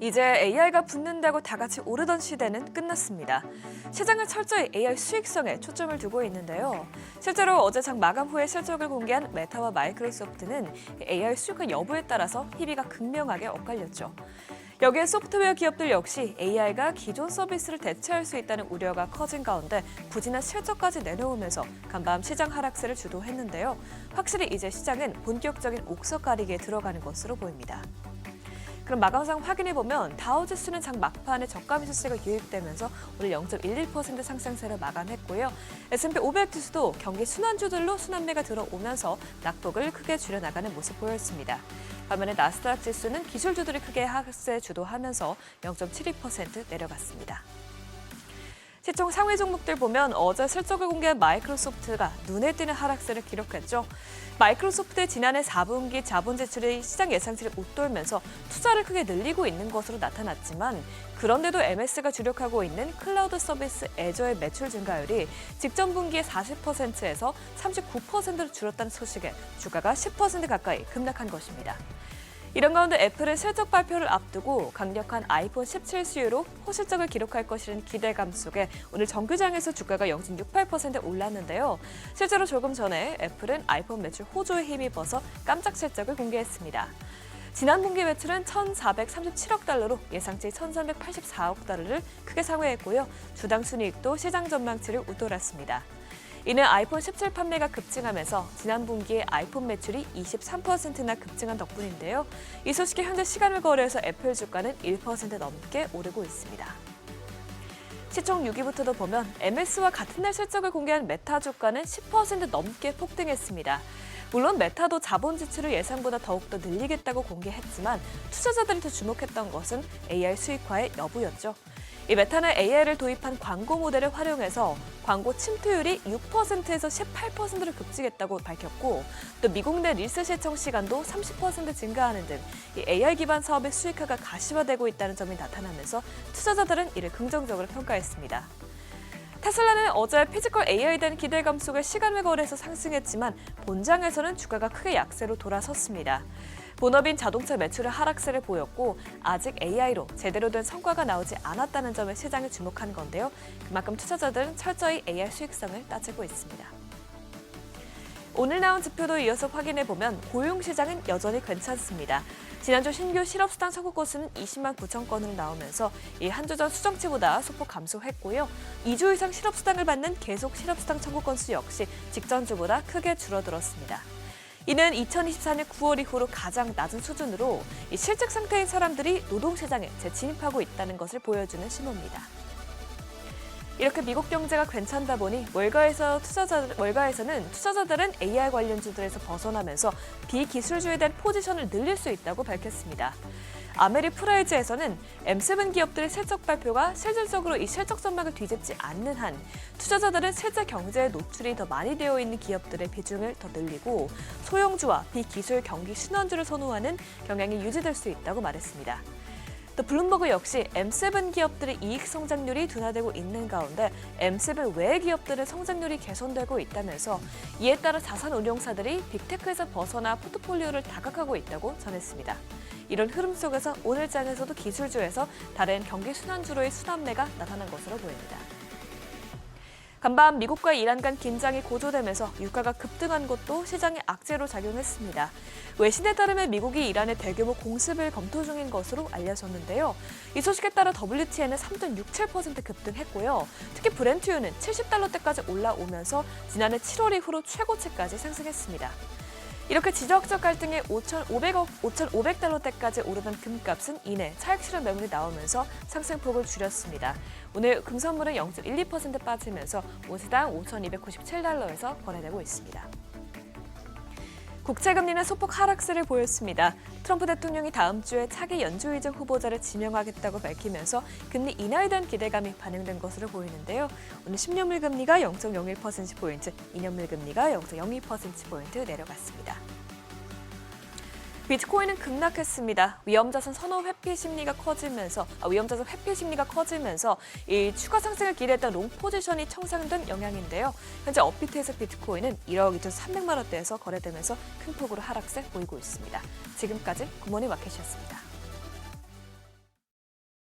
이제 AI가 붙는다고 다 같이 오르던 시대는 끝났습니다. 시장은 철저히 AI 수익성에 초점을 두고 있는데요. 실제로 어제 장 마감 후에 실적을 공개한 메타와 마이크로소프트는 AI 수익화 여부에 따라서 희비가 극명하게 엇갈렸죠. 여기에 소프트웨어 기업들 역시 AI가 기존 서비스를 대체할 수 있다는 우려가 커진 가운데 부진한 실적까지 내놓으면서 간밤 시장 하락세를 주도했는데요. 확실히 이제 시장은 본격적인 옥석 가리기에 들어가는 것으로 보입니다. 그럼 마감상 확인해보면 다우지수는 장 막판에 저가 매수세가 유입되면서 오늘 0.11% 상승세를 마감했고요. S&P 500 지수도 경기 순환주들로 순환매가 들어오면서 낙폭을 크게 줄여나가는 모습 보였습니다. 반면에 나스닥 지수는 기술주들이 크게 하락세 주도하면서 0.72% 내려갔습니다. 시총 상위 종목들 보면 어제 실적을 공개한 마이크로소프트가 눈에 띄는 하락세를 기록했죠. 마이크로소프트의 지난해 4분기 자본 지출이 시장 예상치를 웃돌면서 투자를 크게 늘리고 있는 것으로 나타났지만 그런데도 MS가 주력하고 있는 클라우드 서비스 애저의 매출 증가율이 직전 분기의 40%에서 39%로 줄었다는 소식에 주가가 10% 가까이 급락한 것입니다. 이런 가운데 애플은 실적 발표를 앞두고 강력한 아이폰 17 수요로 호실적을 기록할 것이라는 기대감 속에 오늘 정규장에서 주가가 0.68% 올랐는데요. 실제로 조금 전에 애플은 아이폰 매출 호조에 힘입어서 깜짝 실적을 공개했습니다. 지난 분기 매출은 1,437억 달러로 예상치 1,384억 달러를 크게 상회했고요. 주당 순이익도 시장 전망치를 웃돌았습니다. 이는 아이폰 17 판매가 급증하면서 지난 분기에 아이폰 매출이 23%나 급증한 덕분인데요. 이 소식이 현재 시간을 거래해서 애플 주가는 1% 넘게 오르고 있습니다. 시총 6위부터도 보면 MS와 같은 날 실적을 공개한 메타 주가는 10% 넘게 폭등했습니다. 물론 메타도 자본 지출을 예상보다 더욱더 늘리겠다고 공개했지만 투자자들이 더 주목했던 것은 AI 수익화의 여부였죠. 이 메타는 AI를 도입한 광고 모델을 활용해서 광고 침투율이 6%에서 18%로 급증했다고 밝혔고 또 미국 내 릴스 시청 시간도 30% 증가하는 등 이 AI 기반 사업의 수익화가 가시화되고 있다는 점이 나타나면서 투자자들은 이를 긍정적으로 평가했습니다. 테슬라는 어제 피지컬 AI에 대한 기대감 속에 시간을 거래해서 상승했지만 본장에서는 주가가 크게 약세로 돌아섰습니다. 본업인 자동차 매출의 하락세를 보였고 아직 AI로 제대로 된 성과가 나오지 않았다는 점에 시장이 주목한 건데요. 그만큼 투자자들은 철저히 AI 수익성을 따지고 있습니다. 오늘 나온 지표도 이어서 확인해보면 고용시장은 여전히 괜찮습니다. 지난주 신규 실업수당 청구 건수는 20만 9천 건으로 나오면서 이 한 주 전 수정치보다 소폭 감소했고요. 2주 이상 실업수당을 받는 계속 실업수당 청구 건수 역시 직전주보다 크게 줄어들었습니다. 이는 2024년 9월 이후로 가장 낮은 수준으로 이 실직 상태인 사람들이 노동시장에 재진입하고 있다는 것을 보여주는 신호입니다. 이렇게 미국 경제가 괜찮다 보니 월가에서는 투자자들은 AI 관련주들에서 벗어나면서 비기술주에 대한 포지션을 늘릴 수 있다고 밝혔습니다. 아메리프라이즈에서는 M7 기업들의 실적 발표가 실질적으로 이 실적 전망을 뒤집지 않는 한 투자자들은 실제 경제에 노출이 더 많이 되어 있는 기업들의 비중을 더 늘리고 소형주와 비기술 경기 순환주를 선호하는 경향이 유지될 수 있다고 말했습니다. 또 블룸버그 역시 M7 기업들의 이익 성장률이 둔화되고 있는 가운데 M7 외의 기업들의 성장률이 개선되고 있다면서 이에 따라 자산 운용사들이 빅테크에서 벗어나 포트폴리오를 다각하고 있다고 전했습니다. 이런 흐름 속에서 오늘 장에서도 기술주에서 다른 경기 순환주로의 순환매가 나타난 것으로 보입니다. 간밤 미국과 이란 간 긴장이 고조되면서 유가가 급등한 것도 시장의 악재로 작용했습니다. 외신에 따르면 미국이 이란의 대규모 공습을 검토 중인 것으로 알려졌는데요. 이 소식에 따라 WTI는 3.67% 급등했고요. 특히 브렌트유는 70달러대까지 올라오면서 지난해 7월 이후로 최고치까지 상승했습니다. 이렇게 지정학적 갈등에 5,500달러대까지 오르던 금값은 이내 차익 실현 매물이 나오면서 상승폭을 줄였습니다. 오늘 금선물은 0.12% 빠지면서 온스당 5,297달러에서 거래되고 있습니다. 국채금리는 소폭 하락세를 보였습니다. 트럼프 대통령이 다음 주에 차기 연준의장 후보자를 지명하겠다고 밝히면서 금리 인하에 대한 기대감이 반영된 것으로 보이는데요. 오늘 10년물 금리가 0.01%포인트, 2년물 금리가 0.02%포인트 내려갔습니다. 비트코인은 급락했습니다. 위험자산 선호 회피 심리가 커지면서 이 추가 상승을 기대했던 롱 포지션이 청산된 영향인데요. 현재 업비트에서 비트코인은 1억 2,300만 원대에서 거래되면서 큰 폭으로 하락세 보이고 있습니다. 지금까지 굿모닝 마켓이었습니다.